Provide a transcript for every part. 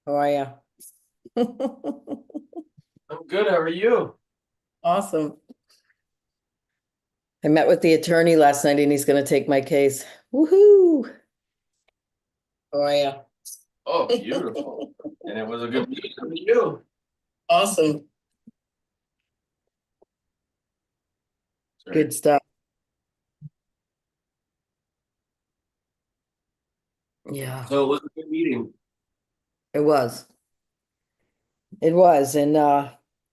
How are you? I'm good. How are you? Awesome. I met with the attorney last night and he's going to take my case. Woohoo! How are Oh, beautiful. you? And it was a good meeting with you. Awesome. Sorry. Good stuff. Yeah, So it was a good meeting. it was. It was. And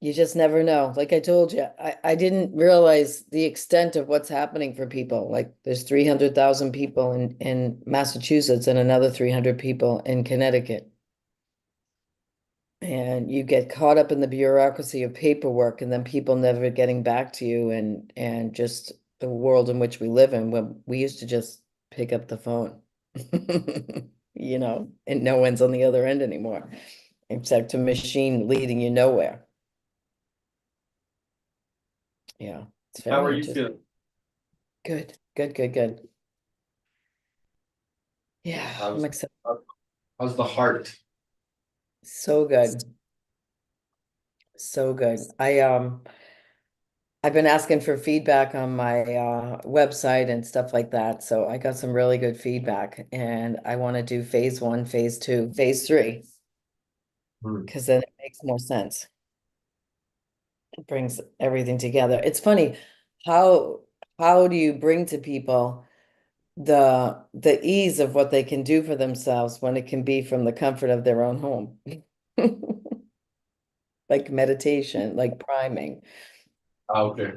you just never know. Like I told you, I didn't realize the extent of what's happening for people. Like there's 300,000 people in Massachusetts and another 300 people in Connecticut. And you get caught up in the bureaucracy of paperwork and then people never getting back to you and just the world in which we live in when we used to just pick up the phone. And no one's on the other end anymore, except a machine leading you nowhere. Yeah, it's How very are you interesting. feeling? Good, good, good, good. Yeah, I'm How's excited. how's the heart? So good. So good. I've been asking for feedback on my website and stuff like that. So I got some really good feedback and I want to do phase one, phase two, phase three, Hmm. because then it makes more sense. It brings everything together. It's funny, how how do you bring to people the ease of what they can do for themselves when it can be from the comfort of their own home? Like meditation, like priming, Ah, okay.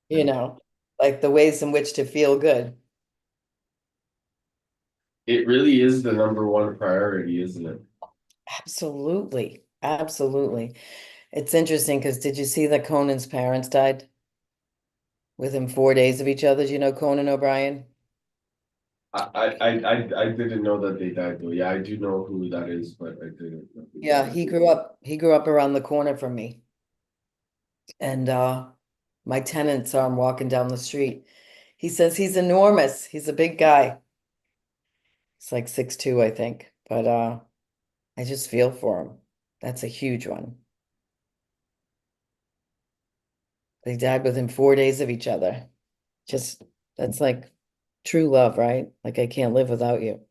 you know, like the ways in which to feel good. It really is the number one priority, isn't it? Absolutely. Absolutely. It's interesting because did you see that Conan's parents died within 4 days of each other? Do you know Conan O'Brien? I didn't know that they died though. Yeah, I do know who that is, but I didn't know they Yeah, died. he grew up around the corner from me. And my tenant saw him walking down the street. He says he's enormous. He's a big guy. He's like 6'2", I think. But I just feel for him. That's a huge one. They died within 4 days of each other. Just that's like true love, right? Like I can't live without you.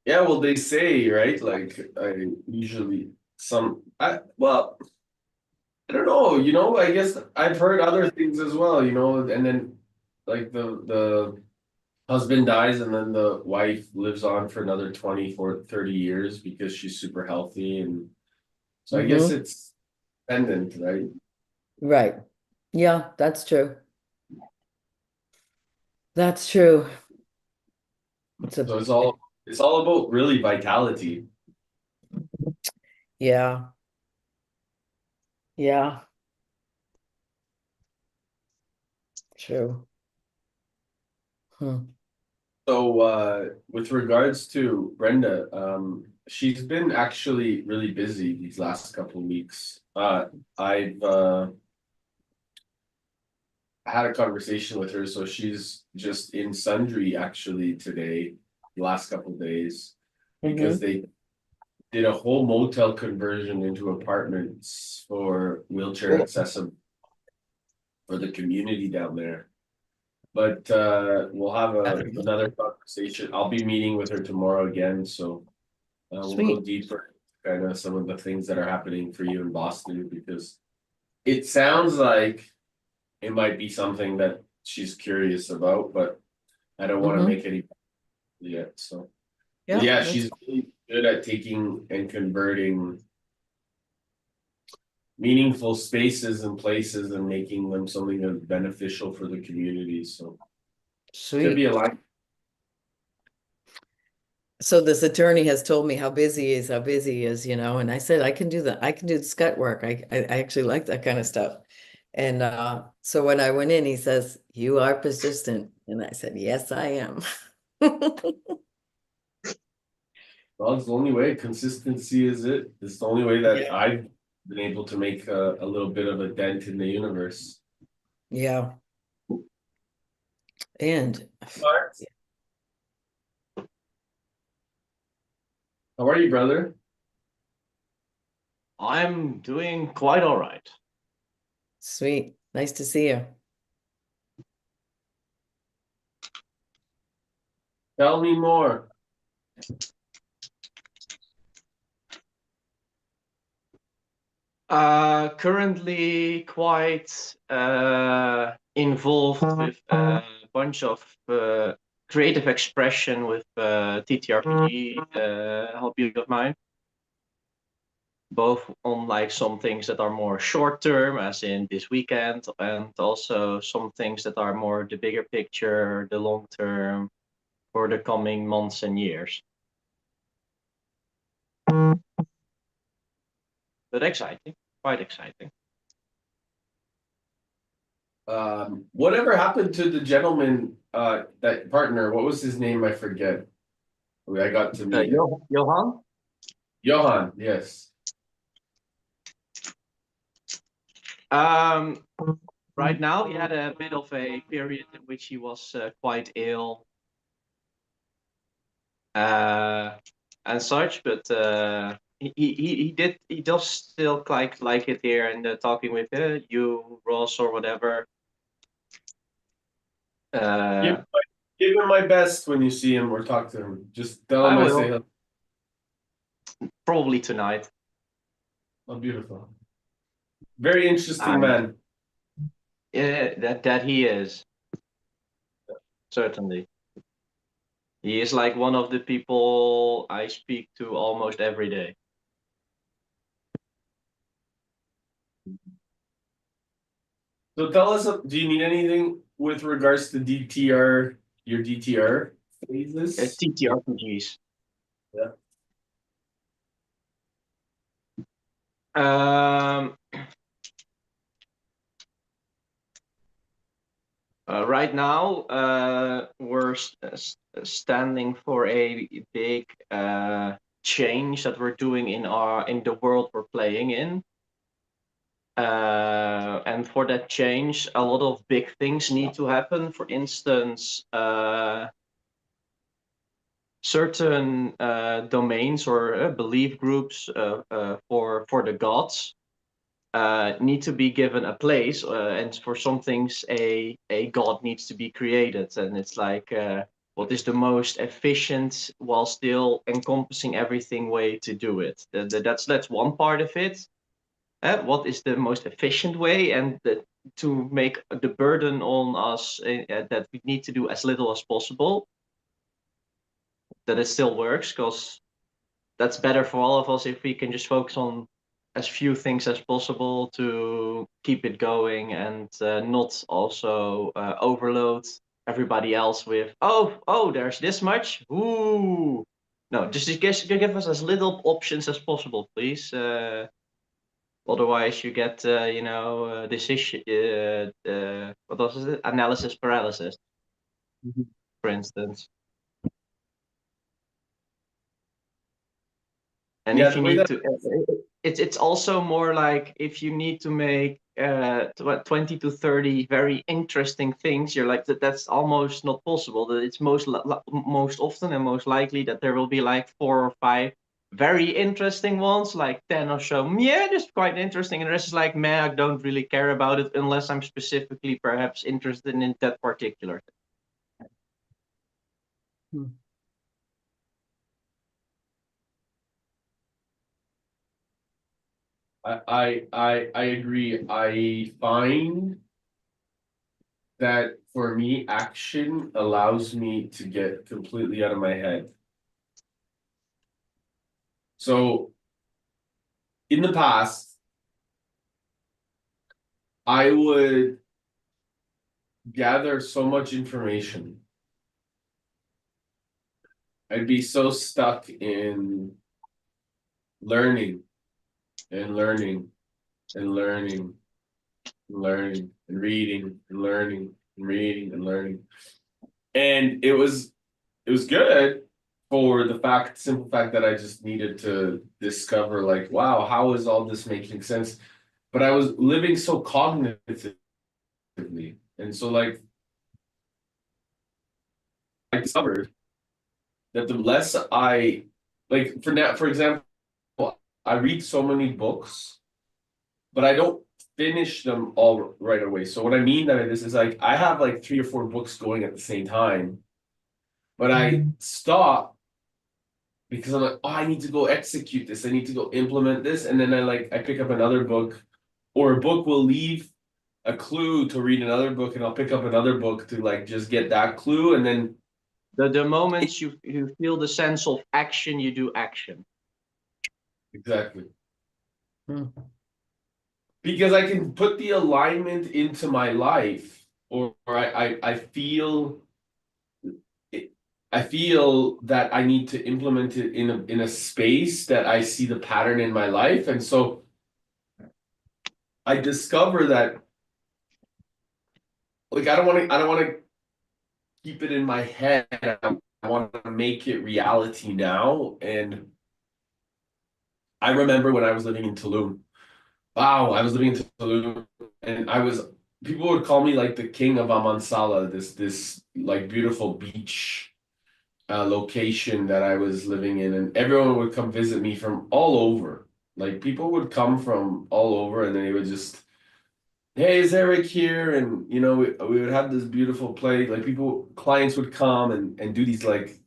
Yeah, well, they say, right? Like I usually I don't know, I guess I've heard other things as well, and then like the husband dies and then the wife lives on for another 24, 30 years because she's super healthy. And so I guess Mm-hmm. it's dependent, right? Right. Yeah, that's true. That's true. It's a So it's all about really vitality. yeah, yeah, true. Hmm. So with regards to Brenda, she's been actually really busy these last couple of weeks. I've had a conversation with her, so she's just in Sundry actually today, the last couple of days, because Mm-hmm. they did a whole motel conversion into apartments for wheelchair Cool. accessible for the community down there. But we'll have another conversation. I'll be meeting with her tomorrow again, so we'll go Sweet. deeper, kind of some of the things that are happening for you in Boston, because it sounds like it might be something that she's curious about, but I don't want to Mm-hmm. make any yet. So, but Yeah, yeah, that's she's really good at taking and converting meaningful spaces and places and making them something that's beneficial for the community. So could be a sweet. lot. So this attorney has told me how busy he is, how busy he is, and I said I can do that. I can do the scut work. I actually like that kind of stuff. And so when I went in, he says, "You are persistent." And I said, "Yes, I am." Well, it's the only way. Consistency is it. It's the only way that Yeah. I've been able to make a little bit of a dent in the universe. Yeah. And But How are you, brother? I'm doing quite all right. Sweet. Nice to see you. Tell me more. Currently quite involved with a bunch of creative expression with TTRPG hobby of mine. Both on like some things that are more short term, as in this weekend, and also some things that are more the bigger picture, the long term, for the coming months and years. But exciting, quite exciting. Whatever happened to the gentleman, that partner? What was his name? I forget. I got to meet him. Johan? Johan, yes. Um, right now, he had a bit of a period in which he was quite ill and such, but he does still like it here and talking with you, Ross, or whatever. Give, Uh, give him my best when you see him or talk to him. Just tell I him I say will hello. probably tonight. Oh, beautiful. Very interesting And man. yeah, that he is certainly. He is like one of the people I speak to almost every day. So tell us, do you need anything with regards to DTR, your DTR phases? TTRPGs. Yeah. Um, right now, we're standing for a big change that we're doing in the world we're playing in. And for that change, a lot of big things need to happen. For instance, certain domains or belief groups for the gods need to be given a place, and for some things a god needs to be created, and it's like what is the most efficient while still encompassing everything way to do it. That's one part of it. What is the most efficient way, and to make the burden on us that we need to do as little as possible, that it still works, because that's better for all of us if we can just focus on as few things as possible to keep it going, and not also overload everybody else with there's this much. Ooh, no, just give us as little options as possible, please. Otherwise, you get decision what was it, analysis paralysis, Mhm. for instance. And Yeah, if the you way need that to, it's also more like if you need to make 20 to 30 very interesting things, you're like that's almost not possible. That it's most often and most likely that there will be like 4 or 5 very interesting ones, like 10 or so. Yeah, just quite interesting, and the rest is like, man, I don't really care about it unless I'm specifically perhaps interested in that particular thing. Hmm. I agree. I find that for me, action allows me to get completely out of my head. So in the past, I would gather so much information. I'd be so stuck in learning and learning and learning and learning and reading and learning and reading and learning. And it was good for the simple fact that I just needed to discover, like, wow, how is all this making sense? But I was living so cognitively. And so, like, I discovered that the less I like for example, I read so many books, but I don't finish them all right away. So what I mean by this is like I have like 3 or 4 books going at the same time, but I stop because I'm like, oh, I need to go execute this. I need to go implement this. And then I pick up another book, or a book will leave a clue to read another book, and I'll pick up another book to like just get that clue. And then The moments you feel the sense of action, you do action. exactly. Hmm. Because I can put the alignment into my life, or I feel it, I feel that I need to implement it in a space that I see the pattern in my life. And so I discover that like I don't want to keep it in my head. I want to make it reality now. And I remember when I was living in Tulum. Wow, I was living in Tulum, and people would call me like the king of Amansala, this like beautiful beach location that I was living in, and everyone would come visit me from all over. Like people would come from all over, and then they would just, hey, is Eric here? And we would have this beautiful place. Like clients would come and do these like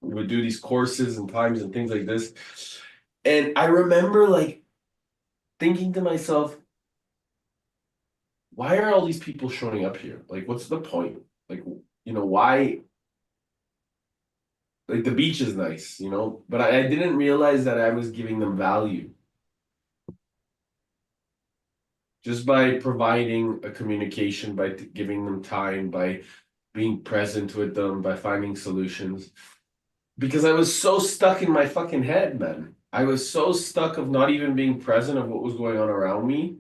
we would do these courses and times and things like this. And I remember like thinking to myself, why are all these people showing up here? Like, what's the point? Like, why? Like, the beach is nice, but I didn't realize that I was giving them value just by providing a communication, by giving them time, by being present with them, by finding solutions. Because I was so stuck in my fucking head, man. I was so stuck of not even being present of what was going on around me.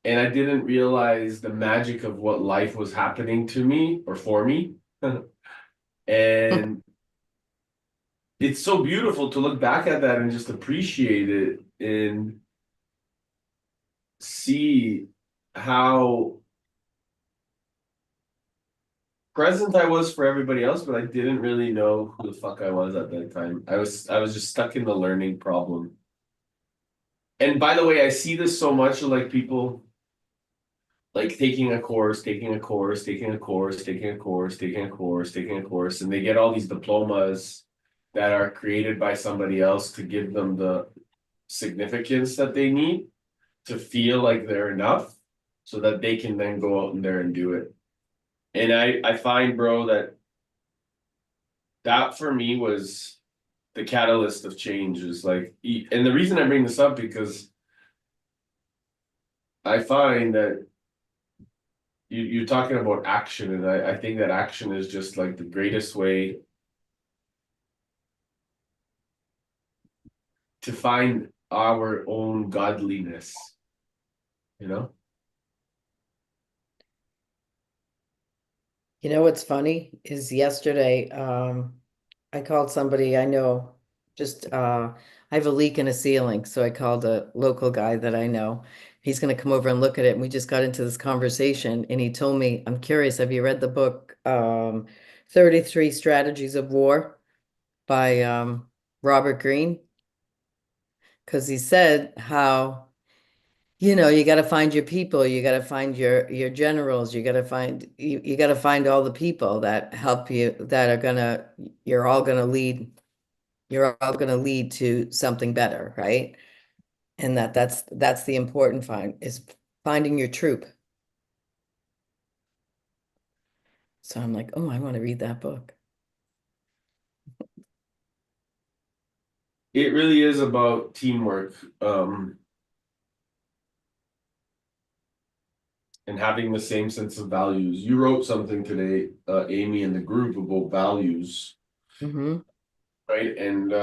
And I didn't realize the magic of what life was happening to me or for me. And it's so beautiful to look back at that and just appreciate it and see how present I was for everybody else, but I didn't really know who the fuck I was at that time. I was just stuck in the learning problem. And by the way, I see this so much like people like taking a course, taking a course, taking a course, taking a course, taking a course, taking a course, and they get all these diplomas that are created by somebody else to give them the significance that they need to feel like they're enough so that they can then go out in there and do it. And I find, bro, that for me was the catalyst of change is like, and the reason I bring this up because I find that you're talking about action, and I think that action is just like the greatest way to find our own godliness, you know? You know what's funny is yesterday, I called somebody I know, just I have a leak in a ceiling, so I called a local guy that I know. He's going to come over and look at it. And we just got into this conversation, and he told me, I'm curious, have you read the book 33 Strategies of War by Robert Greene? Because he said how you got to find your people, you got to find your generals, you got to find all the people that help you that are gonna you're all gonna lead you're all gonna lead to something better, right? And that's the important find is finding your troop. So I'm like, oh, I want to read that book. It really is about teamwork, and having the same sense of values. You wrote something today, Amy, in the group about values, Hmm. right? And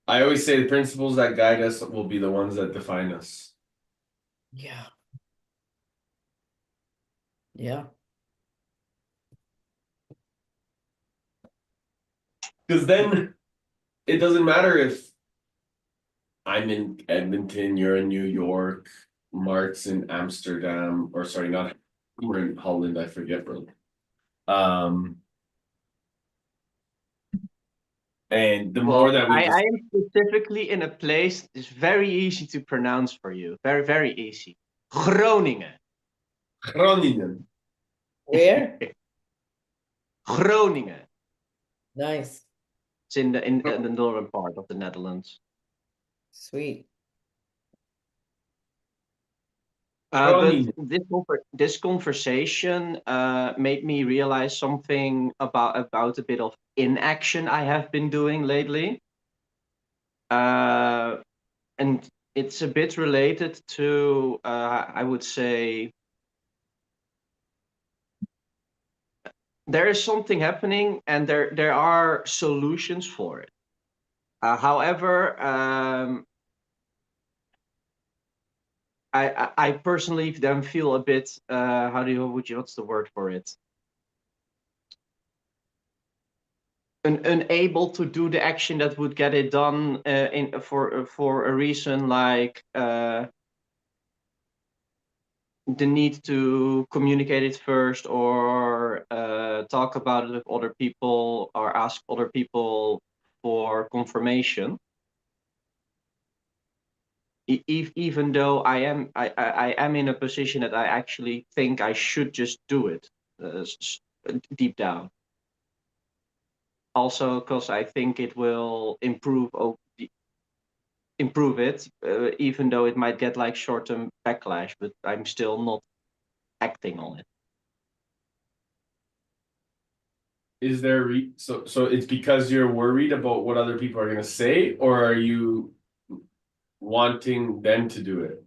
I always say the principles that guide us will be the ones that define us. Yeah. Yeah. Because then it doesn't matter if I'm in Edmonton, you're in New York, Mark's in Amsterdam, or sorry, not we're in Holland, I forget, bro. Um, And the more Well, that we I am specifically in a place that's very easy to pronounce for you. Very, very easy. Groningen. Groningen. Where? Groningen. Nice. It's in the northern part of the Netherlands. Sweet. But Groningen. this conversation made me realize something about a bit of inaction I have been doing lately. And it's a bit related to, I would say, there is something happening and there are solutions for it. However, I personally then feel a bit, what's the word for it? Unable to do the action that would get it done for a reason like the need to communicate it first or talk about it with other people or ask other people for confirmation. Even though I am in a position that I actually think I should just do it deep down. Also, because I think it will improve it, even though it might get like short-term backlash, but I'm still not acting on it. Is there so it's because you're worried about what other people are going to say, or are you wanting them to do it?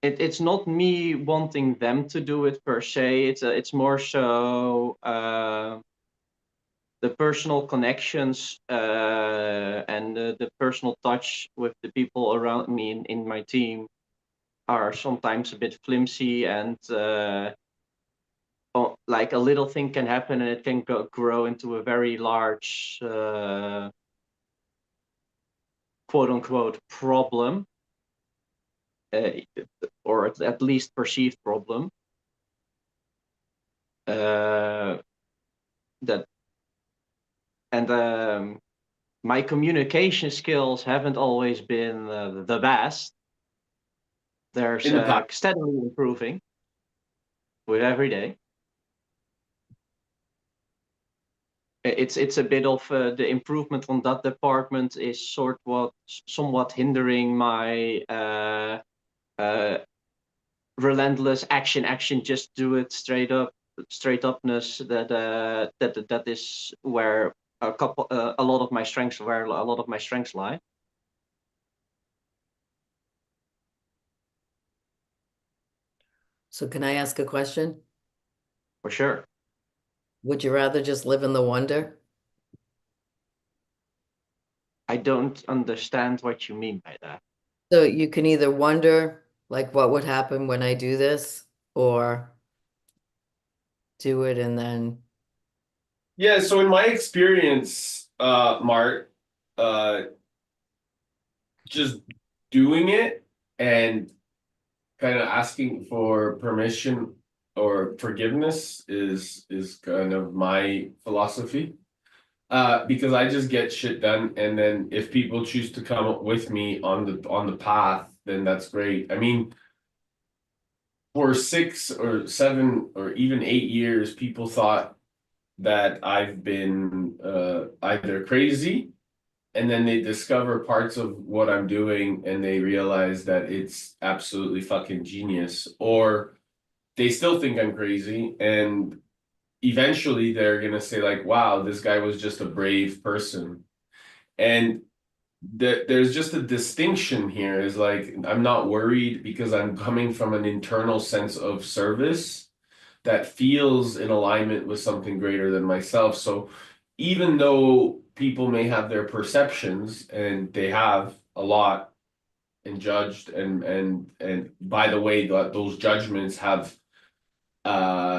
It's not me wanting them to do it per se. It's more so the personal connections and the personal touch with the people around me in my team are sometimes a bit flimsy, and like a little thing can happen and it can grow into a very large quote unquote problem, or at least perceived problem. That and my communication skills haven't always been the best. They're In the past, steadily improving with every day. It's a bit of the improvement on that department is somewhat hindering my relentless action, just do it straight upness. That is where a lot of my strengths lie. So can I ask a question? For sure. Would you rather just live in the wonder? I don't understand what you mean by that. So you can either wonder like what would happen when I do this or do it and then yeah. So in my experience, Mart, uh, just doing it and kind of asking for permission or forgiveness is kind of my philosophy. Because I just get shit done, and then if people choose to come up with me on the path, then that's great. I mean, for 6 or 7 or even 8 years, people thought that I've been either crazy, and then they discover parts of what I'm doing and they realize that it's absolutely fucking genius, or they still think I'm crazy, and eventually they're gonna say like, wow, this guy was just a brave person. And there's just a distinction here is like, I'm not worried because I'm coming from an internal sense of service that feels in alignment with something greater than myself. So even though people may have their perceptions, and they have a lot, and judged, and by the way, those judgments have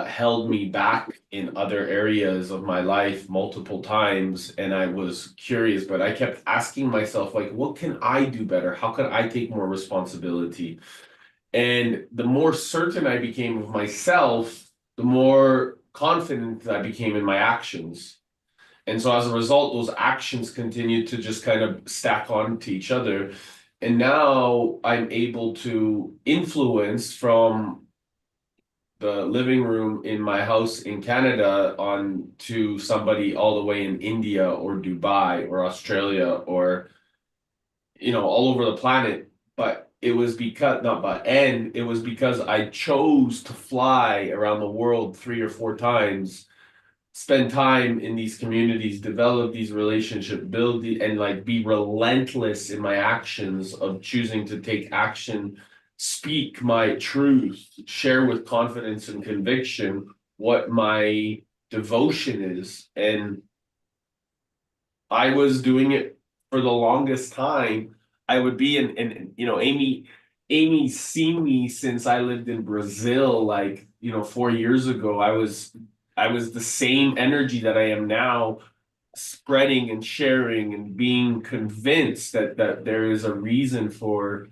held me back in other areas of my life multiple times, and I was curious, but I kept asking myself like, what can I do better? How can I take more responsibility? And the more certain I became of myself, the more confident I became in my actions. And so as a result, those actions continue to just kind of stack on to each other. And now I'm able to influence from the living room in my house in Canada on to somebody all the way in India or Dubai or Australia or all over the planet. But it was because not but and it was because I chose to fly around the world 3 or 4 times, spend time in these communities, develop these relationships, and like be relentless in my actions of choosing to take action, speak my truth, share with confidence and conviction what my devotion is. And I was doing it for the longest time. I would be Amy's seen me since I lived in Brazil, like, 4 years ago. I was the same energy that I am now, spreading and sharing and being convinced that there is a reason for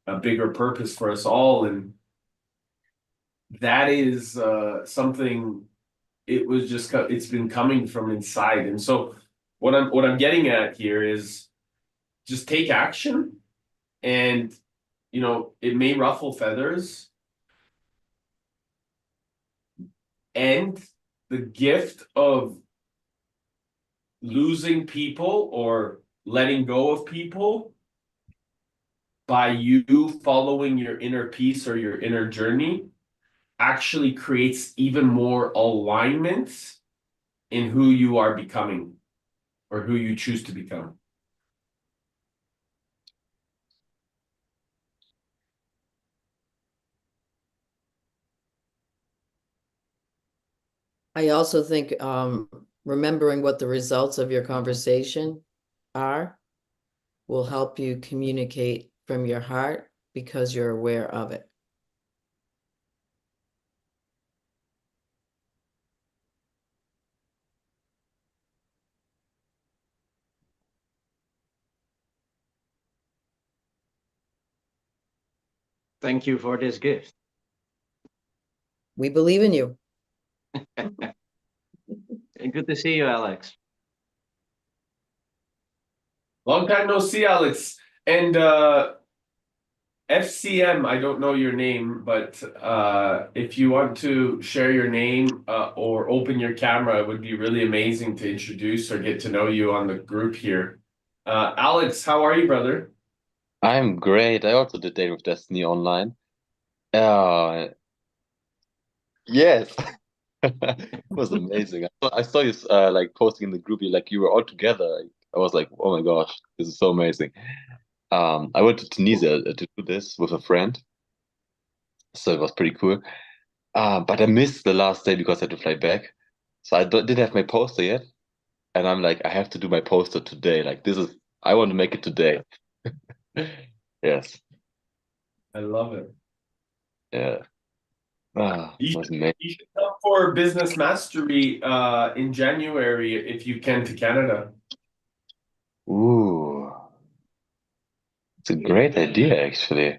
a bigger purpose for us all. And that is something. It's been coming from inside. And so what I'm getting at here is just take action, and it may ruffle feathers, and the gift of losing people or letting go of people by you following your inner peace or your inner journey actually creates even more alignment in who you are becoming or who you choose to become. I also think remembering what the results of your conversation are will help you communicate from your heart because you're aware of it. Thank you for this gift. We believe in you. And good to see you, Alex. Long time no see, Alex. And FCM, I don't know your name, but if you want to share your name or open your camera, it would be really amazing to introduce or get to know you on the group here. Alex, how are you, brother? I'm great. I also did Date with Destiny online. Uh, yes, it was amazing. I saw you like posting in the group. You were all together. I was like, oh my gosh, this is so amazing. I went to Tunisia to do this with a friend, so it was pretty cool. But I missed the last day because I had to fly back, so didn't have my poster yet. And I'm like, I have to do my poster today. Like I want to make it today. Yes, I love it. yeah. You It should, was amazing. you should come for Business Mastery in January if you can to Canada. Ooh. It's a great idea, actually.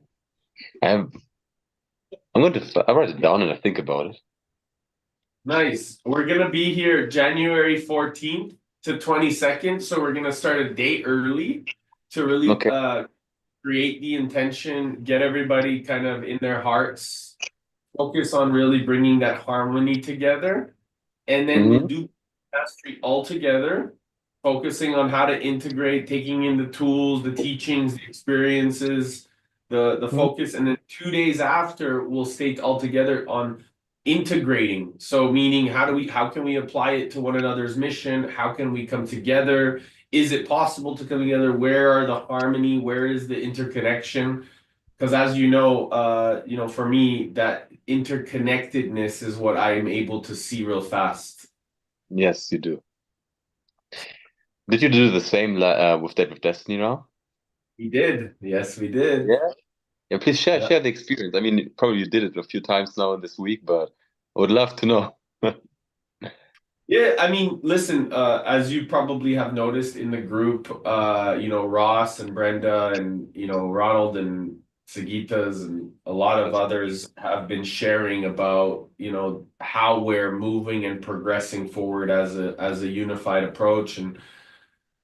I'm I'll write it down and I think about it. Nice. We're gonna be here January 14th to 22nd, so we're gonna start a day early to really Okay. create the intention, get everybody kind of in their hearts, focus on really bringing that harmony together. And then we'll Hmm. do mastery all together, focusing on how to integrate, taking in the tools, the teachings, the experiences, the focus. And then 2 days after, we'll stay all together on integrating. So meaning how can we apply it to one another's mission? How can we come together? Is it possible to come together? Where are the harmony? Where is the interconnection? Because as for me, that interconnectedness is what I am able to see real fast. Yes, you do. Did you do the same with Date with Destiny now? We did. Yes, we did. Yeah. Yeah, please share Yeah. share the experience. I mean, probably you did it a few times now in this week, but I would love to know. Yeah, I mean, listen, as you probably have noticed in the group, Ross and Brenda and, Ronald and Sagitas and a lot of others have been sharing about, how we're moving and progressing forward as a unified approach. And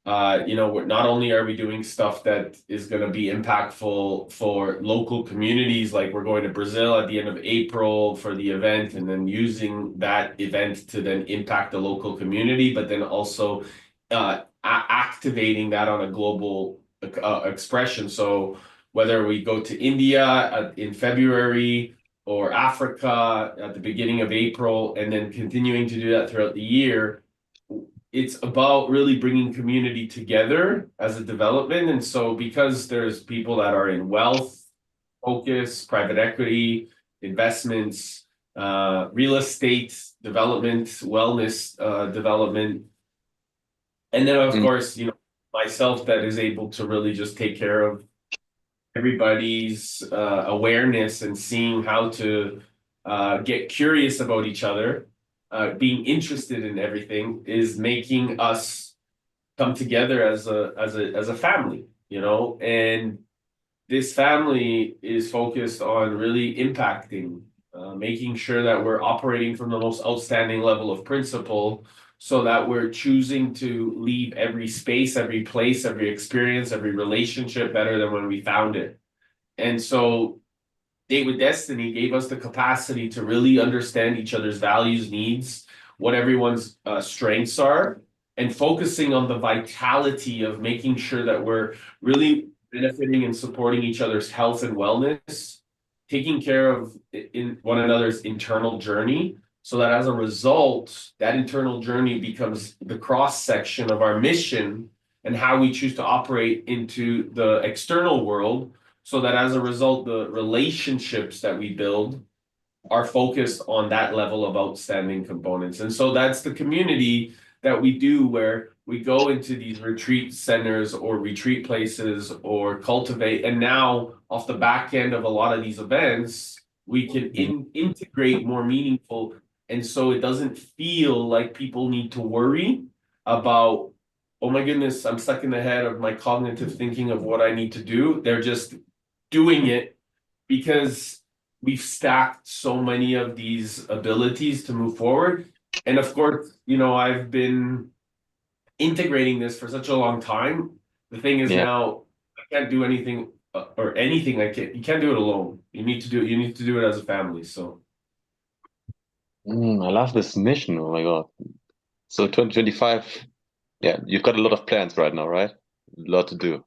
not only are we doing stuff that is going to be impactful for local communities, like we're going to Brazil at the end of April for the event, and then using that event to then impact the local community, but then also activating that on a global expression. So whether we go to India in February or Africa at the beginning of April, and then continuing to do that throughout the year, it's about really bringing community together as a development. And so because there's people that are in wealth, focus, private equity, investments, real estate development, wellness development, and then of Mm. course, myself that is able to really just take care of everybody's awareness and seeing how to get curious about each other, being interested in everything is making us come together as a family, and this family is focused on really impacting, making sure that we're operating from the most outstanding level of principle so that we're choosing to leave every space, every place, every experience, every relationship better than when we found it. And so Date with Destiny gave us the capacity to really understand each other's values, needs, what everyone's strengths are, and focusing on the vitality of making sure that we're really benefiting and supporting each other's health and wellness, taking care of in one another's internal journey, so that as a result, that internal journey becomes the cross section of our mission and how we choose to operate into the external world, so that as a result, the relationships that we build are focused on that level of outstanding components. And so that's the community that we do, where we go into these retreat centers or retreat places or cultivate. And now, off the back end of a lot of these events, we can integrate more meaningful. And so it doesn't feel like people need to worry about, oh my goodness, I'm stuck in the head of my cognitive thinking of what I need to do. They're just doing it because we've stacked so many of these abilities to move forward. And of course, I've been integrating this for such a long time. The thing is Yeah. now I can't do anything or anything. You can't do it alone. You need to do it as a family. So I love this mission. Oh my God. So 2025, yeah, you've got a lot of plans right now, right? A lot to do.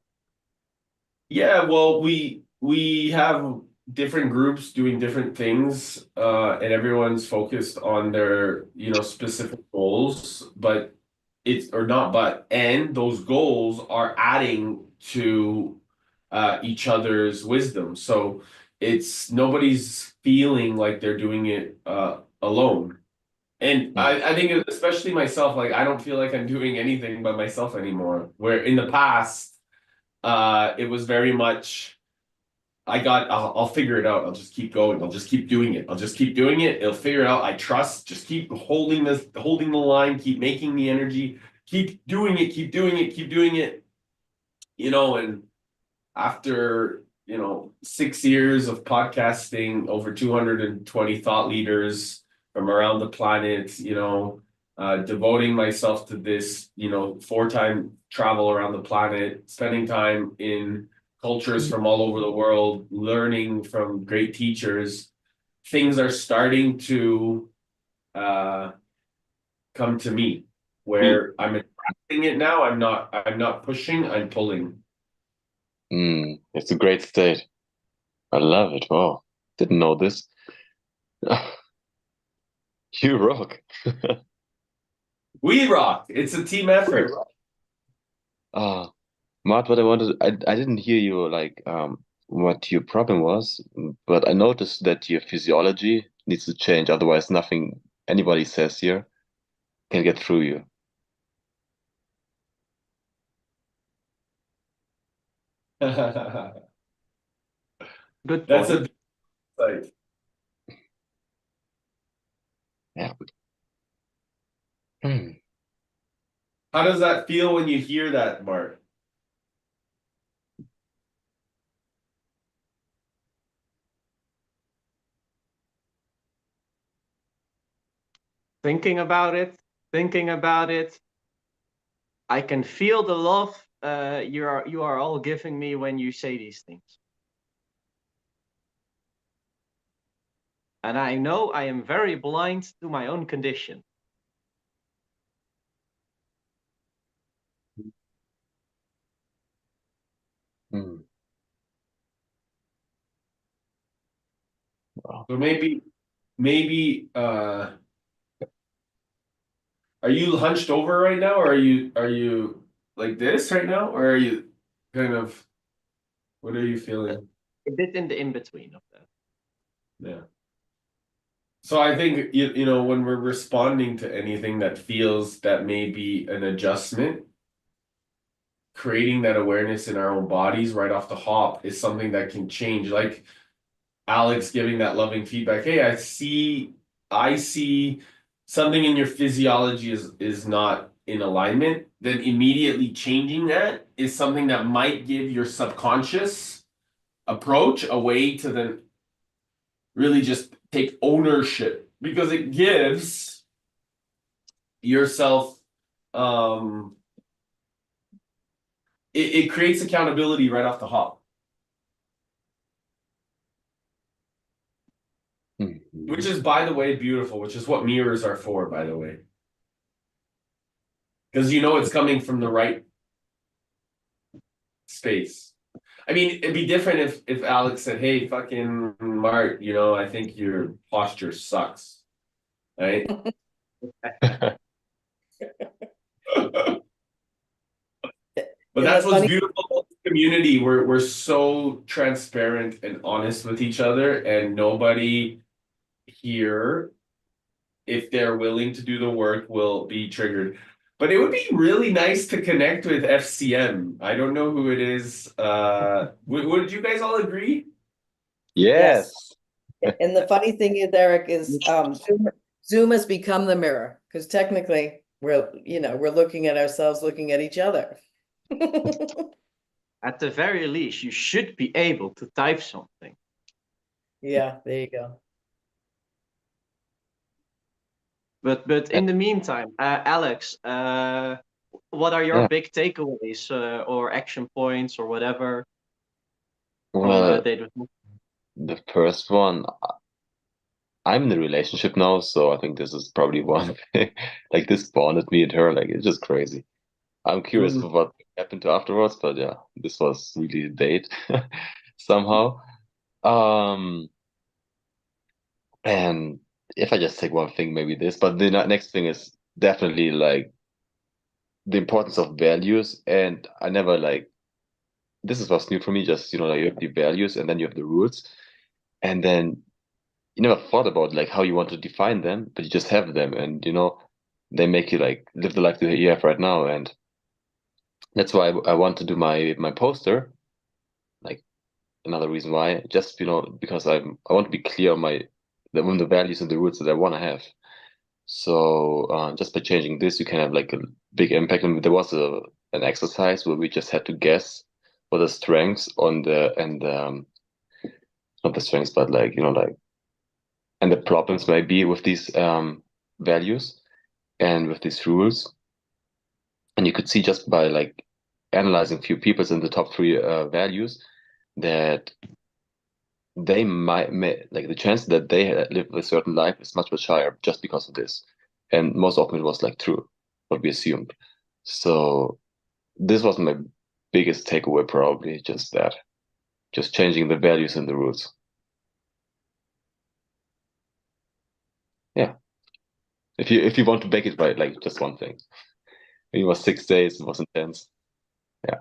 yeah, well, we have different groups doing different things, and everyone's focused on their, specific goals, but and those goals are adding to each other's wisdom. So it's nobody's feeling like they're doing it alone. And Mm. I think especially myself, like I don't feel like I'm doing anything by myself anymore. Where in the past, it was very much I'll figure it out. I'll just keep going. I'll just keep doing it. I'll just keep doing it. It'll figure it out. I trust. Just keep holding the line, keep making the energy, keep doing it, keep doing it, keep doing it. And after, 6 years of podcasting, over 220 thought leaders from around the planet, devoting myself to this, 4-time travel around the planet, spending time in cultures from all over the world, learning from great teachers, things are starting to come to me where I'm attracting it now. I'm not pushing, I'm pulling. It's a great state. I love it. Wow. Didn't know this. You rock. We rock. It's a team effort. Ah, Mart, what I wanted, I didn't hear you like what your problem was, but I noticed that your physiology needs to change, otherwise nothing anybody says here can get through you. That's Good a point. big insight. Yeah. Hmm. How does that feel when you hear that, Mark? thinking about it, thinking about it. I can feel the love you are all giving me when you say these things. And I know I am very blind to my own condition. Mm. Wow. So maybe are you hunched over right now, or are you like this right now, or are you kind of what are you feeling? A bit in the in-between of that. Yeah. So I think you know when we're responding to anything that feels that may be an adjustment, creating that awareness in our own bodies right off the hop is something that can change. Like Alex giving that loving feedback. Hey, I see something in your physiology is not in alignment. Then immediately changing that is something that might give your subconscious approach a way to then really just take ownership because it gives yourself it creates accountability right off the hop. Mhm. Which is, by the way, beautiful, which is what mirrors are for, by the way. Because you know it's coming from the right space. I mean, it'd be different if Alex said, "Hey, fucking Mart, you know, I think your posture sucks." Right? But And the that's what's funny, beautiful about the community. We're so transparent and honest with each other, and nobody here, if they're willing to do the work, will be triggered. But it would be really nice to connect with FCM. I don't know who it is. Would you guys all agree? yes. Yes. And the funny thing is, Eric, is Zoom has become the mirror because technically we're looking at ourselves, looking at each other. At the very least, you should be able to type something. Yeah, there you go. But in the meantime, Alex, what are your Yeah. big takeaways or action points or whatever from Well, Date with the first one, I'm in a relationship now, so I think this is probably one thing. Like this bonded me and her, like it's just crazy. I'm curious Mm. for what happened to afterwards, but yeah, this was really a date somehow. Um, and if I just take one thing, maybe this, but the next thing is definitely like the importance of values. And I never like this is what's new for me, just like you have the values and then you have the rules, and then you never thought about like how you want to define them, but you just have them, and they make you like live the life that you have right now. And that's why I want to do my poster. Like another reason why, just because I want to be clear on on the values and the roots that I want to have. So just by changing this, you can have like a big impact. And there was an exercise where we just had to guess what the strengths on the and not the strengths, but like like and the problems may be with these values and with these rules. And you could see just by like analyzing few people's in the top three values that they may like the chance that they live a certain life is much higher just because of this. And most often it was like true, what we assumed. So this was my biggest takeaway, probably just that, just changing the values and the rules. Yeah. If you want to make it right, like just one thing. It was 6 days, it was intense. Yeah.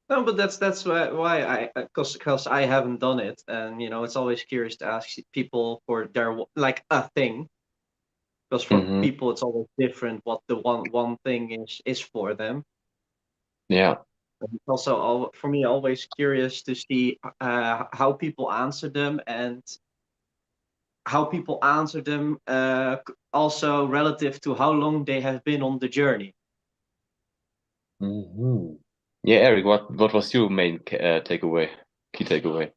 No, but that's why I because I haven't done it, and it's always curious to ask people for their like a thing, because for Hmm. people it's always different what the one thing is for them. Yeah. And it's also for me always curious to see how people answer them and how people answer them also relative to how long they have been on the journey. Hmm. Yeah, Eric, what was your main takeaway, key takeaway?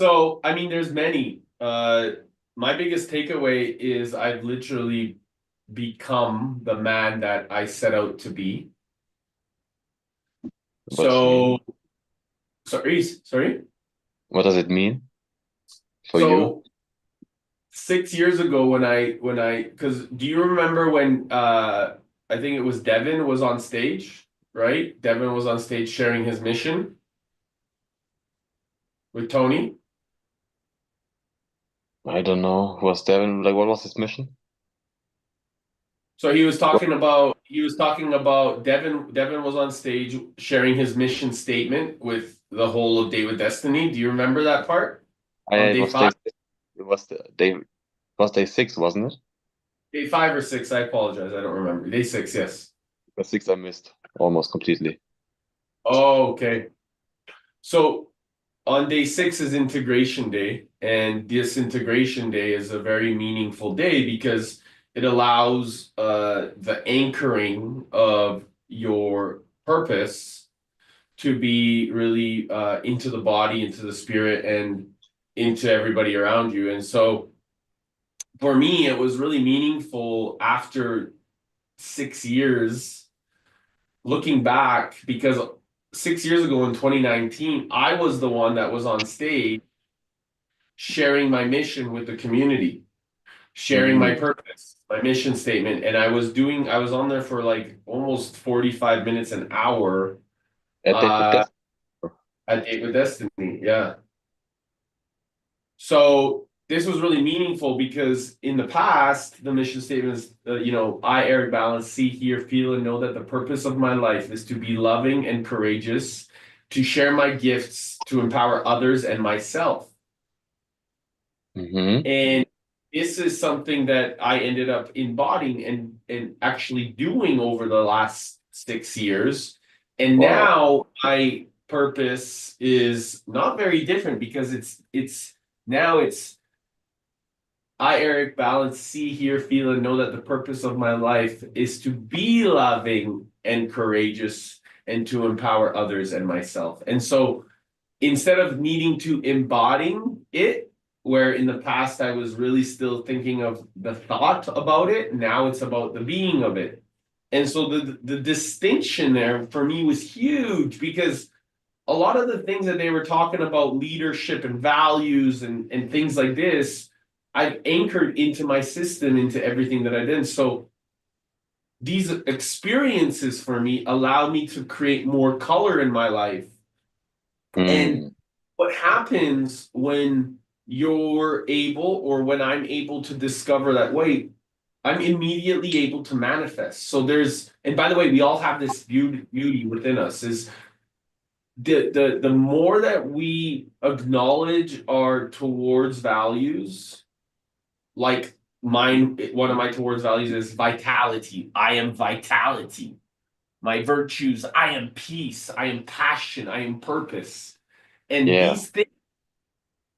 So, I mean, there's many. my biggest takeaway is I've literally become the man that I set out to be. What does it mean? So, sorry. What does it mean for you? So 6 years ago because do you remember when I think it was Devin was on stage, right? Devin was on stage sharing his mission with Tony. I don't know. Was Devin like what was his mission? So he was talking about Devin was on stage sharing his mission statement with the whole of Day with Destiny. Do you remember that part on It day was day five? six. It was day 6, wasn't it? Day 5 or 6, I apologize. I don't remember. Day 6, yes. Day 6 I missed almost completely. Oh, okay. So on day 6 is integration day, and this integration day is a very meaningful day because it allows the anchoring of your purpose to be really into the body, into the spirit, and into everybody around you. And so for me, it was really meaningful after 6 years looking back because 6 years ago in 2019, I was the one that was on stage sharing my mission with the community, sharing my Mm. purpose, my mission statement. And I was on there for like almost 45 minutes, an hour At Date with uh, Death. at Date with Destiny. Yeah. So this was really meaningful because in the past, the mission statement is, I, Eric Balance, see, hear, feel, and know that the purpose of my life is to be loving and courageous, to share my gifts, to empower others and myself. Mm-hmm. And this is something that I ended up embodying and actually doing over the last 6 years. And Wow. now my purpose is not very different because it's I, Eric Balance, see, hear, feel, and know that the purpose of my life is to be loving and courageous and to empower others and myself. And so instead of needing to embodying it, where in the past I was really still thinking of the thought about it, now it's about the being of it. And so the distinction there for me was huge because a lot of the things that they were talking about, leadership and values and things like this, I've anchored into my system, into everything that I did. So these experiences for me allow me to create more color in my life. And Mm. what happens when you're able, or when I'm able to discover that, wait, I'm immediately able to manifest. So and by the way, we all have this beauty within us, is the more that we acknowledge our towards values, like one of my towards values is vitality. I am vitality. My virtues, I am peace, I am passion, I am purpose. And Yeah. these things,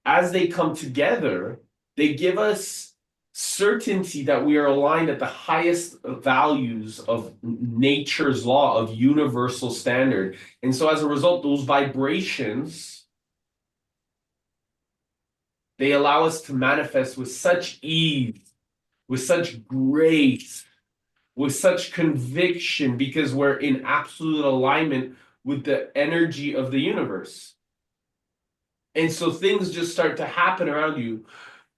as they come together, they give us certainty that we are aligned at the highest values of nature's law, of universal standard. And so as a result, those vibrations, they allow us to manifest with such ease, with such grace, with such conviction, because we're in absolute alignment with the energy of the universe. And so things just start to happen around you.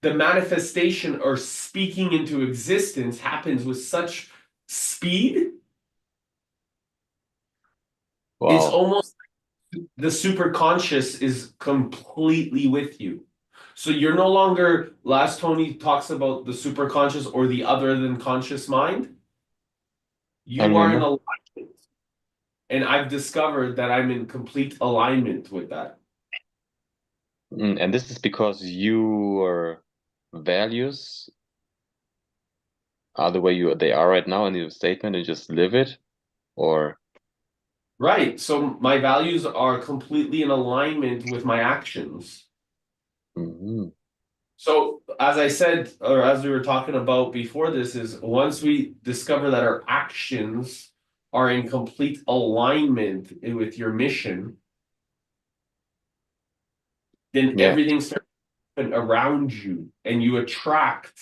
The manifestation or speaking into existence happens with such speed. It's Wow. almost like the superconscious is completely with you. So you're no longer, last Tony talks about the superconscious or the other than conscious mind. I You are in remember. alignment. And I've discovered that I'm in complete alignment with that. And this is because your values are the way they are right now in your statement and just live it, or Right. So my values are completely in alignment with my actions. Mhm. So as I said, or as we were talking about before this, is once we discover that our actions are in complete alignment with your mission, then Yeah. everything starts around you and you attract.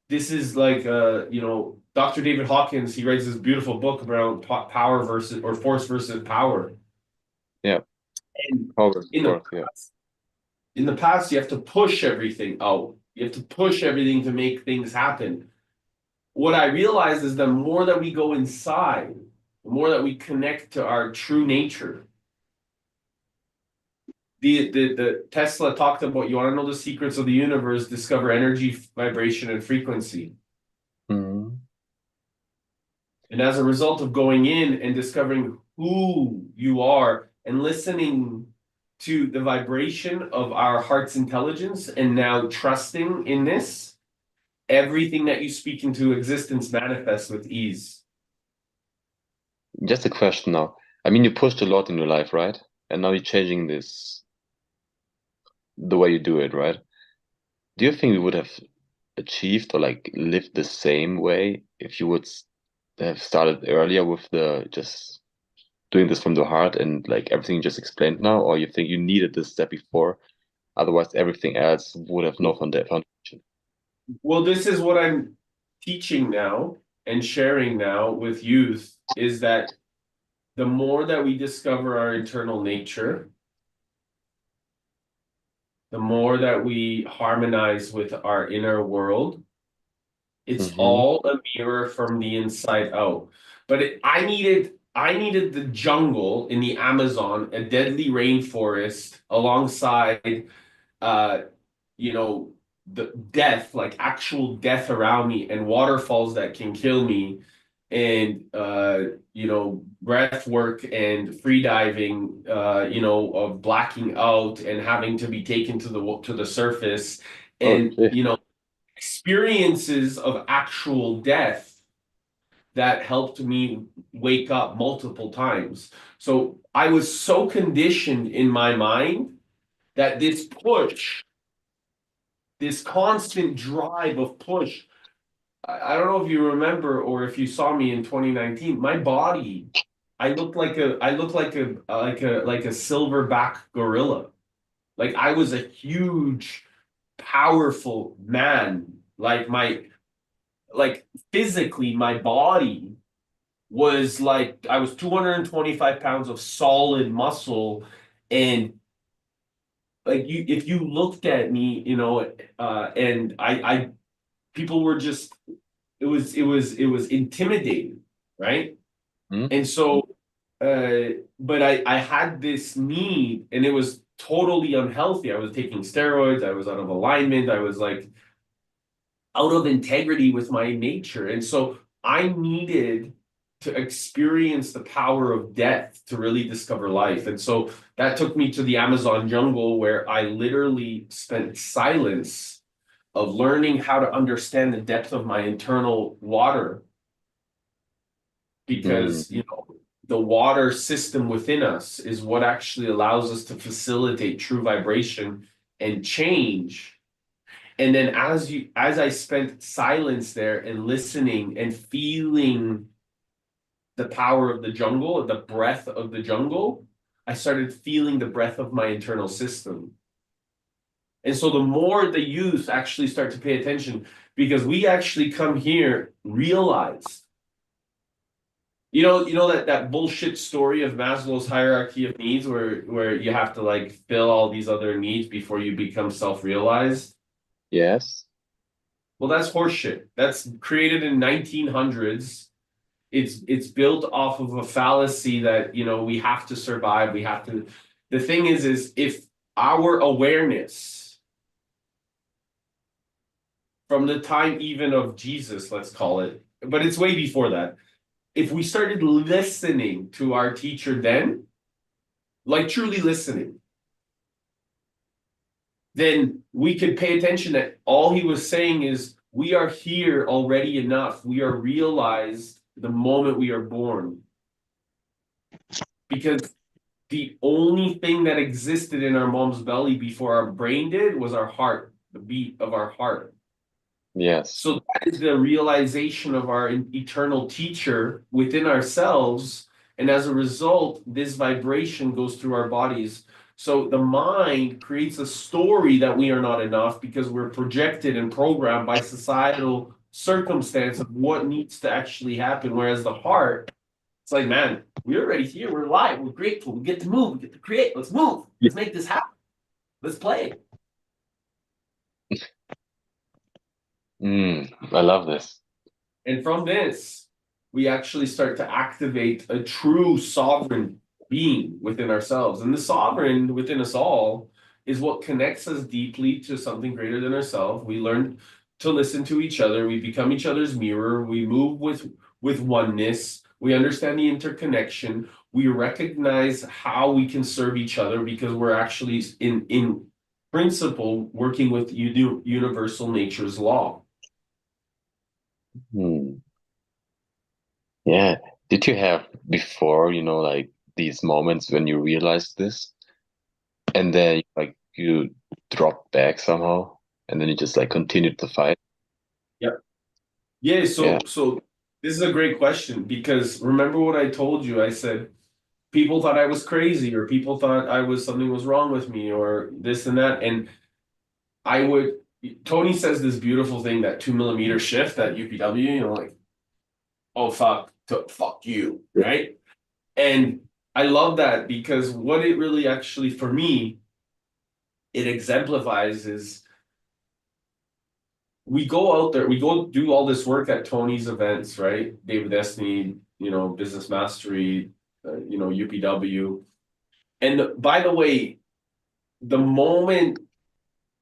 This is like Dr. David Hawkins, he writes this beautiful book around power versus or force versus power. Yeah. And Power in the forth, yeah. in the past, you have to push everything out. You have to push everything to make things happen. What I realized is the more that we go inside, the more that we connect to our true nature. The Tesla talked about, you want to know the secrets of the universe, discover energy, vibration, and frequency. Mhm. And as a result of going in and discovering who you are and listening to the vibration of our heart's intelligence and now trusting in this, everything that you speak into existence manifests with ease. Just a question now. I mean, you pushed a lot in your life, right? And now you're changing this, the way you do it, right? Do you think you would have achieved or like lived the same way if you would have started earlier with the just doing this from the heart and like everything you just explained now, or you think you needed this step before, otherwise everything else would have no foundation? Well, this is what I'm teaching now and sharing now with youth is that the more that we discover our internal nature, the more that we harmonize with our inner world, it's Mm-hmm. all a mirror from the inside out. But I needed the jungle in the Amazon, a deadly rainforest alongside uh you know the death, like actual death around me and waterfalls that can kill me and breath work and free diving, of blacking out and having to be taken to the surface Oh, and shit. experiences of actual death that helped me wake up multiple times. So I was so conditioned in my mind that this push, this constant drive of push, I don't know if you remember or if you saw me in 2019, my body, I looked like a silverback gorilla. Like I was a huge, powerful man. Like physically, my body was like I was 225 pounds of solid muscle, and like if you looked at me, and I people were just it was intimidating, right? Mm-hmm. And so, but I had this need, and it was totally unhealthy. I was taking steroids. I was out of alignment. I was like out of integrity with my nature. And so I needed to experience the power of death to really discover life. And so that took me to the Amazon jungle where I literally spent silence of learning how to understand the depth of my internal water because the water system within us is what actually allows us to facilitate true vibration and change. And then as I spent silence there and listening and feeling the power of the jungle, the breath of the jungle, I started feeling the breath of my internal system. And so the more the youth actually start to pay attention, because we actually come here realized, that bullshit story of Maslow's hierarchy of needs where you have to like fill all these other needs before you become self-realized. Yes. Well, that's horseshit. That's created in 1900s. It's built off of a fallacy that, we have to survive. We have to. The thing is if our awareness from the time even of Jesus, let's call it, but it's way before that. If we started listening to our teacher then, like truly listening, then we could pay attention that all he was saying is we are here already enough. We are realized the moment we are born. Because the only thing that existed in our mom's belly before our brain did was our heart, the beat of our heart. Yes. So that is the realization of our eternal teacher within ourselves. And as a result, this vibration goes through our bodies. So the mind creates a story that we are not enough because we're projected and programmed by societal circumstance of what needs to actually happen. Whereas the heart, it's like, man, we're already here. We're alive. We're grateful. We get to move. We get to create. Let's move. Yeah. Let's make this happen. Let's play. I love this. And from this, we actually start to activate a true sovereign being within ourselves. And the sovereign within us all is what connects us deeply to something greater than ourselves. We learn to listen to each other. We become each other's mirror. We move with oneness. We understand the interconnection. We recognize how we can serve each other because we're actually in principle working with universal nature's law. Hmm. Yeah. Did you have before, like these moments when you realized this and then like you dropped back somehow and then you just like continued the fight? Yep. Yeah, Yeah. so this is a great question because remember what I told you? I said people thought I was crazy or people thought something was wrong with me or this and that. And I would Tony says this beautiful thing, that 2 millimeter shift at UPW, like, oh fuck you, right? And I love that because what it really actually for me it exemplifies is we go out there, we go do all this work at Tony's events, right? David Destiny, Business Mastery, UPW. And by the way, the moment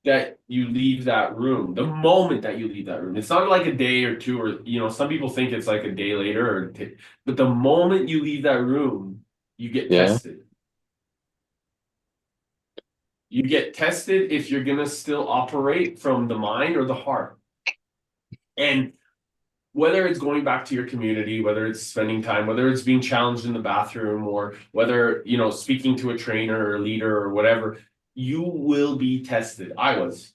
that you leave that room, it's not like a day or two, or, some people think it's like a day later, but the moment you leave that room, you get Yeah. tested. You get tested if you're going to still operate from the mind or the heart. And whether it's going back to your community, whether it's spending time, whether it's being challenged in the bathroom, or whether, speaking to a trainer or a leader or whatever, you will be tested. I was.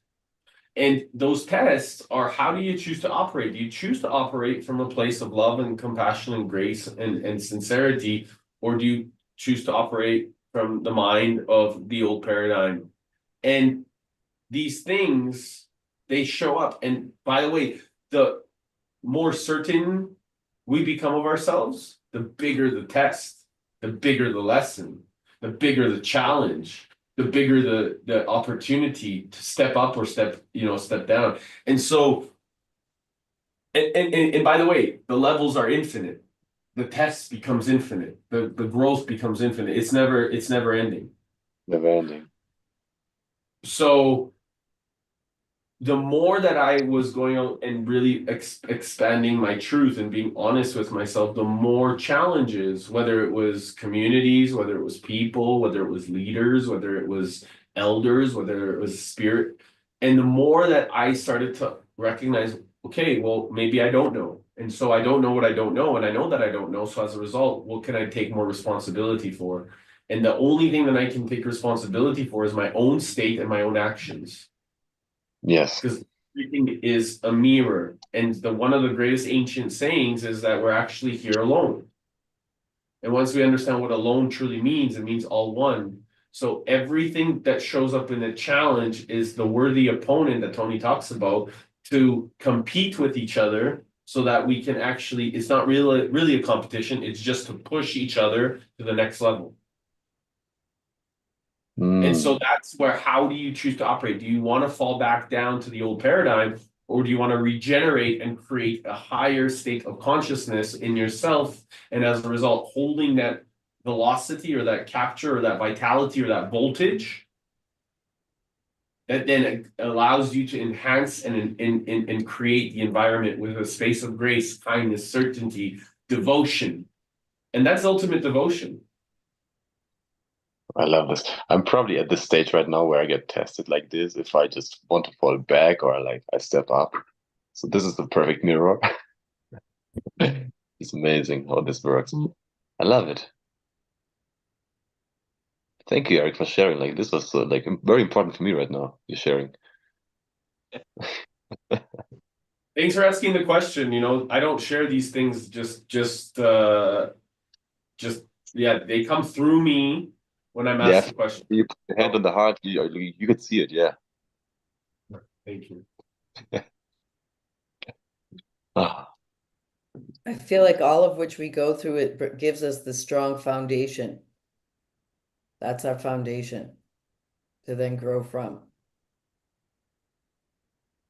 And those tests are, how do you choose to operate? Do you choose to operate from a place of love and compassion and grace and sincerity, or do you choose to operate from the mind of the old paradigm? And these things, they show up. And by the way, the more certain we become of ourselves, the bigger the test, the bigger the lesson, the bigger the challenge, the bigger the opportunity to step up or step down. And so, and by the way, the levels are infinite. The test becomes infinite. The growth becomes infinite. It's never ending. Never ending. So the more that I was going out and really expanding my truth and being honest with myself, the more challenges, whether it was communities, whether it was people, whether it was leaders, whether it was elders, whether it was spirit, and the more that I started to recognize, okay, well, maybe I don't know. And so I don't know what I don't know, and I know that I don't know. So as a result, what can I take more responsibility for? And the only thing that I can take responsibility for is my own state and my own actions. Yes. Because everything is a mirror. And one of the greatest ancient sayings is that we're actually here alone. And once we understand what alone truly means, it means all one. So everything that shows up in the challenge is the worthy opponent that Tony talks about to compete with each other so that we can actually, it's not really a competition, it's just to push each other to the next level. And so that's where, how do you choose to operate? Do you want to fall back down to the old paradigm, or do you want to regenerate and create a higher state of consciousness in yourself? And as a result, holding that velocity or that capture or that vitality or that voltage that then allows you to enhance and create the environment with a space of grace, kindness, certainty, devotion. And that's ultimate devotion. I love this. I'm probably at this stage right now where I get tested like this if I just want to fall back or like I step up. So this is the perfect mirror. It's amazing how this works. I love it. Thank you, Eric, for sharing. Like this was like very important for me right now. You're sharing. Thanks for asking the question. I don't share these things just yeah, they come through me when I'm Yeah, asked if the question. you put your hand on the heart, you could see it. Yeah. Thank you. Ah, I feel like all of which we go through, it gives us the strong foundation. That's our foundation to then grow from.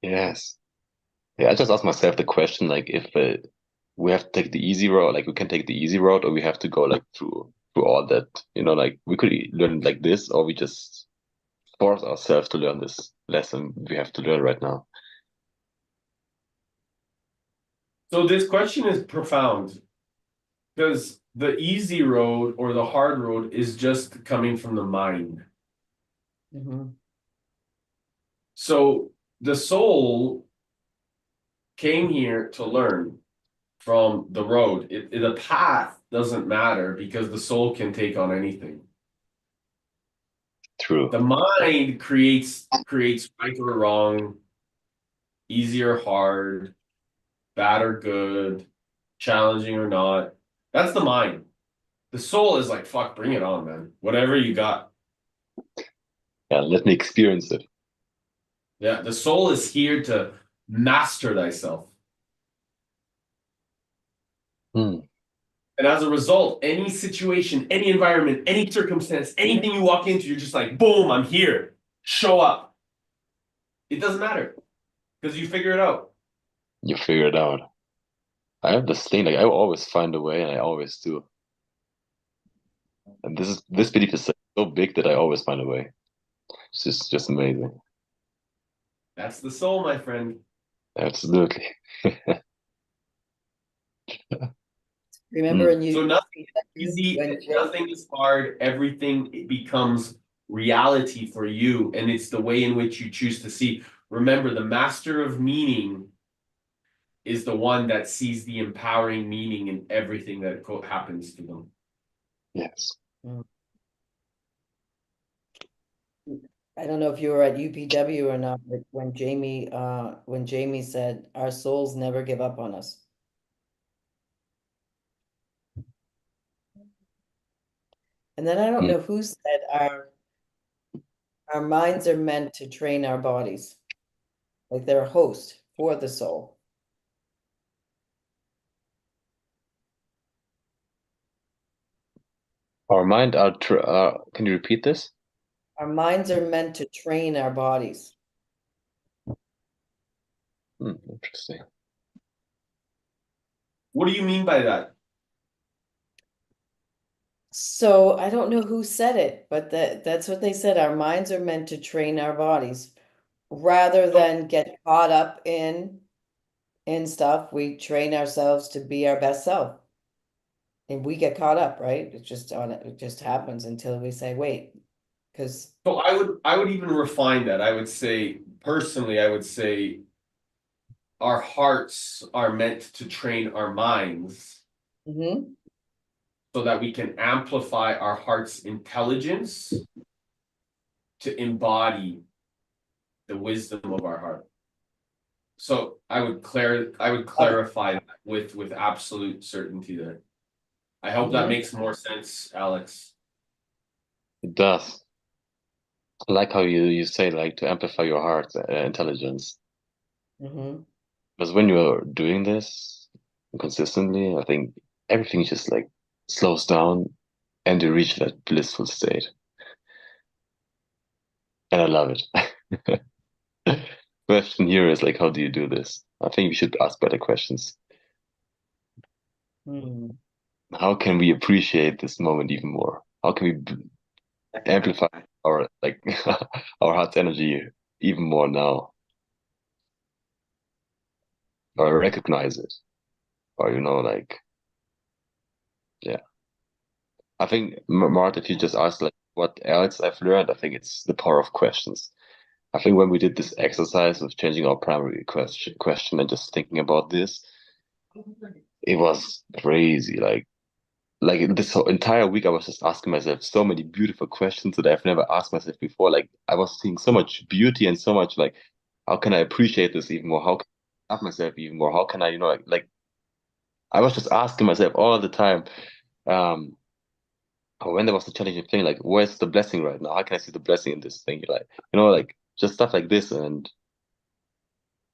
yes. Yeah, I just asked myself the question, like, if we have to take the easy route, like we can take the easy route, or we have to go like through all that, like we could learn like this, or we just force ourselves to learn this lesson we have to learn right now. So this question is profound because the easy road or the hard road is just coming from the mind. Mhm. So the soul came here to learn from the road. The path doesn't matter because the soul can take on anything. True. The mind creates right or wrong, easy or hard, bad or good, challenging or not. That's the mind. The soul is like, fuck, bring it on, man. Whatever you got. Yeah, let me experience it. Yeah, the soul is here to master thyself. Hmm. And as a result, any situation, any environment, any circumstance, anything you walk into, you're just like, boom, I'm here. Show up. It doesn't matter because you figure it out. You figure it out. I have this thing, like I always find a way, and I always do. And this belief is so big that I always find a way. It's just amazing. That's the soul, my friend. Absolutely. Remember Hmm. in So nothing is UPW easy, when nothing is hard. Everything it becomes reality for you, and it's the way in which you choose to see. Remember, the master of meaning is the one that sees the empowering meaning in everything that happens to them. Yes. I don't know if you were at UPW or not, but when Jamie said, our souls never give up on us. And then I don't Hmm. know who said our minds are meant to train our bodies. Like they're a host for the soul. Our mind are. Can you repeat this? Our minds are meant to train our bodies. Hmm. Interesting. What do you mean by that? So I don't know who said it, but that's what they said. Our minds are meant to train our bodies rather than get caught up in stuff. We train ourselves to be our best self. And we get caught up, right? It just happens until we say, wait, because So I would even refine that. I would say personally, I would say our hearts are meant to train our minds mhm. so that we can amplify our heart's intelligence to embody the wisdom of our heart. So I would clarify that with absolute certainty there. I hope that Mhm. makes more sense, Alex. It does. I like how you say like to amplify your heart intelligence. Mhm. Because when you're doing this consistently, I think everything just like slows down and you reach that blissful state. And I love it. Question here is like, how do you do this? I think we should ask better questions. Mhm. How can we appreciate this moment even more? How can we amplify our like our heart's energy even more now, or recognize it, or like yeah. I think Mart, if you just ask like what else I've learned, I think it's the power of questions. I think when we did this exercise of changing our primary question and just thinking about this, it was crazy. Like this whole entire week, I was just asking myself so many beautiful questions that I've never asked myself before. Like I was seeing so much beauty and so much like, how can I appreciate this even more? How can I love myself even more? How can I, like I was just asking myself all the time. Um, when there was a challenging thing, like where's the blessing right now? How can I see the blessing in this thing? Like, like just stuff like this, and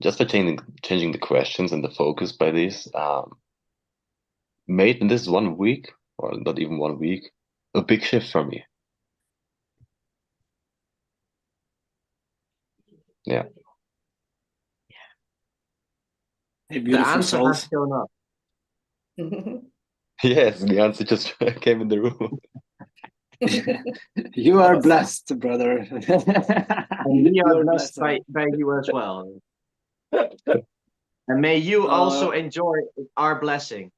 just by changing the questions and the focus by this, made in this 1 week, or not even 1 week, a big shift for me. Yeah. Hey, The beautiful answer has souls. shown up. Yes, the answer just came in the room. You are blessed, brother. And we are You're blessed blessed. by you as well. And may you also enjoy our blessing.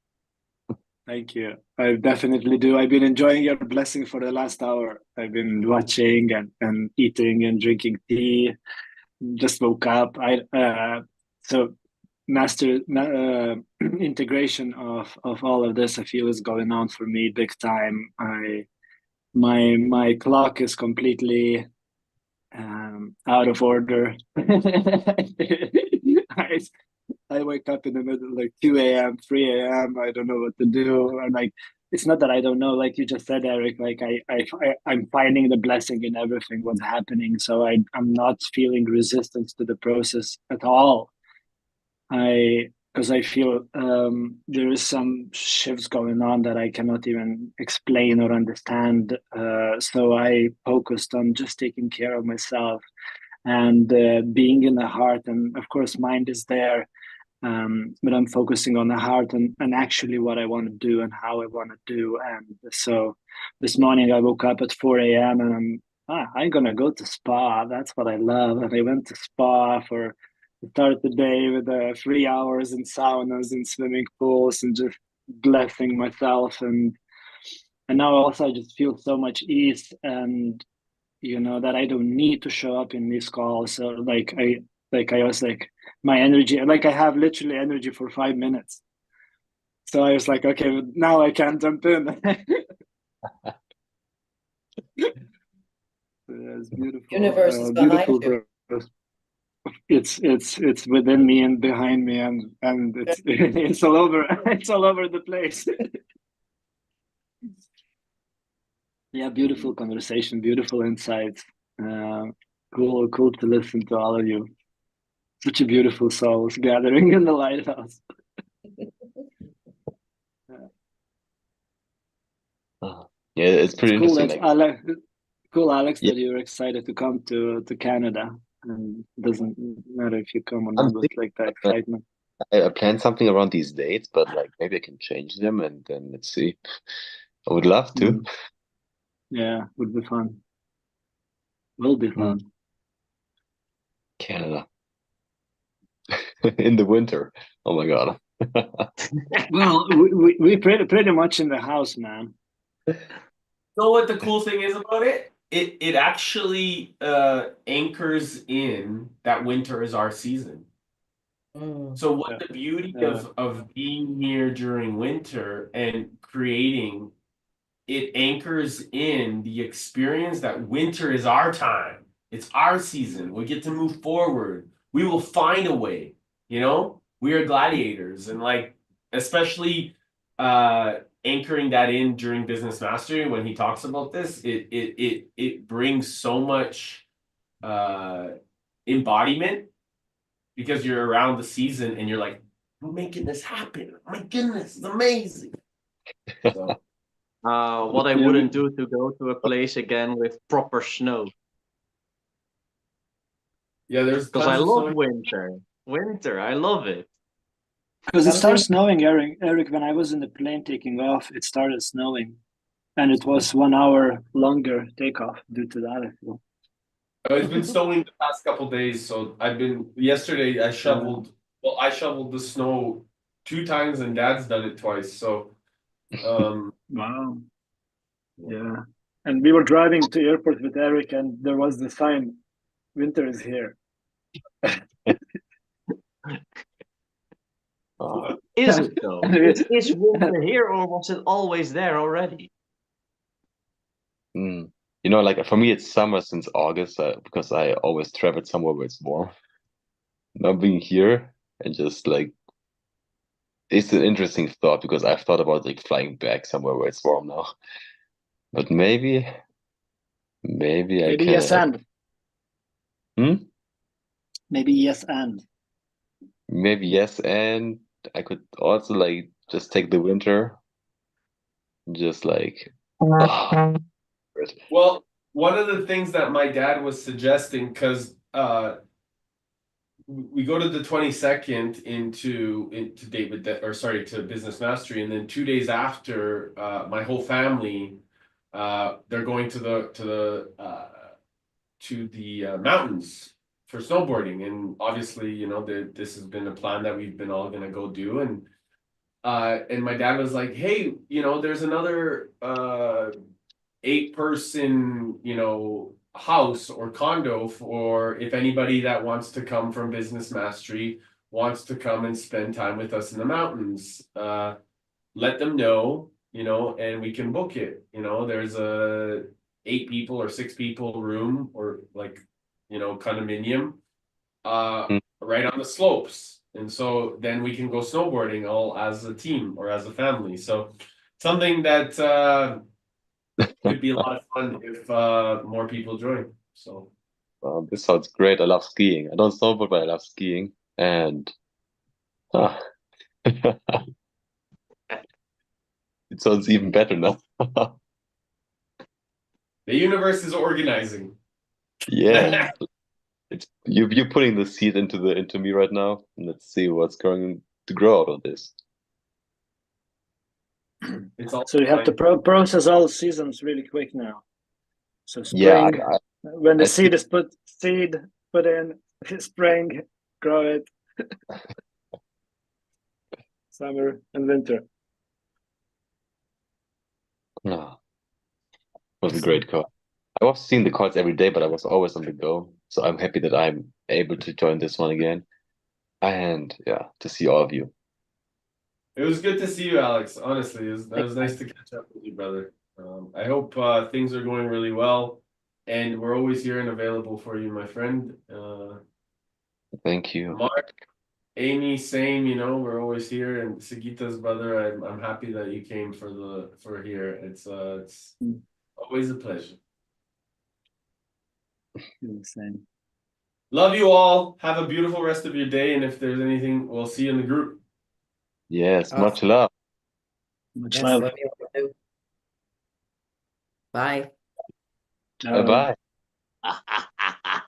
Thank you. I definitely do. I've been enjoying your blessing for the last hour. I've been watching and eating and drinking tea. Just woke up. So master integration of all of this, I feel, is going on for me big time. My clock is completely out of order. I, I wake up in the middle like 2 a.m., 3 a.m. I don't know what to do. And like, it's not that I don't know, like you just said, Eric, like I'm finding the blessing in everything what's happening. So I'm not feeling resistance to the process at all. Because I feel there is some shifts going on that I cannot even explain or understand. So I focused on just taking care of myself and being in the heart. And of course, mind is there, but I'm focusing on the heart and actually what I want to do and how I want to do. And so this morning I woke up at 4 a.m. and I'm gonna go to spa. That's what I love. And I went to spa for start the day with 3 hours in saunas and swimming pools and just blessing myself. And now also I just feel so much ease and that I don't need to show up in these calls. So I was like my energy, like I have literally energy for 5 minutes. So I was like, okay, now I can jump in. It's beautiful. Universe is behind Beautiful, you. bro. It's within me and behind me and it's it's all over it's all over the place. Yeah, beautiful conversation, beautiful insights. Cool to listen to all of you. Such a beautiful souls gathering in the lighthouse. Yeah, it's pretty It's cool interesting. that Like, Alex, yeah, that you're excited to come to Canada, and it doesn't matter if you come or I'm not, but thinking like the uh, excitement. I planned something around these dates, but like maybe I can change them and then let's see. I would love to. Yeah, would be fun. Will be Mm, fun. Canada in the winter. Oh my God. Well, we pretty much in the house, man. So what the cool thing is about it? It actually anchors in that winter is our season. So what Yeah. the beauty Yeah. of being here during winter and creating it anchors in the experience that winter is our time. It's our season. We get to move forward. We will find a way. We are gladiators, and like especially anchoring that in during business mastery when he talks about this, it brings so much uh, embodiment because you're around the season and you're like, I'm making this happen. My goodness, it's amazing. So. What I Yeah, wouldn't do to go to a place again with proper snow. Yeah, there's Because I tons of love snow. winter. Winter, I love it. because it started Something, snowing, Eric. When I was in the plane taking off, it started snowing, and it was 1 hour longer takeoff due to that. I feel. It's been snowing the past couple days, so yesterday I shoveled, I shoveled the snow 2 times and Dad's done it twice. So, Wow. Yeah. And we were driving to airport with Eric, and there was the sign, "Winter is here." Uh, Is it though? Is winter here or was it always there already? mm. Like for me, it's summer since August because I always traveled somewhere where it's warm. Now being here and just like it's an interesting thought because I've thought about like flying back somewhere where it's warm now. But maybe I Maybe can. yes and. Hmm? Maybe yes and. Maybe yes, and I could also like just take the winter, just like oh, Well, one of the things that my dad was suggesting, because we go to the 22nd into David or sorry to Business Mastery, and then 2 days after, my whole family, they're going to the mountains for snowboarding, and obviously, this has been a plan that we've been all gonna go do, and my dad was like, hey, there's another 8-person, house or condo for if anybody that wants to come from Business Mastery wants to come and spend time with us in the mountains. Let them know, and we can book it. There's a 8 people or 6 people room or like, condominium, Mm. right on the slopes. And so then we can go snowboarding all as a team or as a family. So something that could be a lot of fun if more people join. So This sounds great. I love skiing. I don't snowboard, but I love skiing. And ah, it sounds even better now. the universe is organizing. Yeah, it's you're putting the seed into me right now. Let's see what's going to grow out of this. It's all So you have to process all seasons really quick now. So Yeah, spring, when the I see. seed is put in, spring, grow it, summer and winter. Ah, it was a great call. I was seeing the calls every day, but I was always on the go. So I'm happy that I'm able to join this one again. And yeah, to see all of you. It was good to see you, Alex. Honestly, that was nice to catch up with you, brother. I hope things are going really well, and we're always here and available for you, my friend. Thank you. Mark, Amy, same. We're always here, and Sigita's brother. I'm happy that you came for here. It's always a pleasure. Same. Love you all. Have a beautiful rest of your day, and if there's anything, we'll see you in the group. Yes, much Awesome. love. Much Yes, love. love you all too. Bye. Bye Ciao. bye.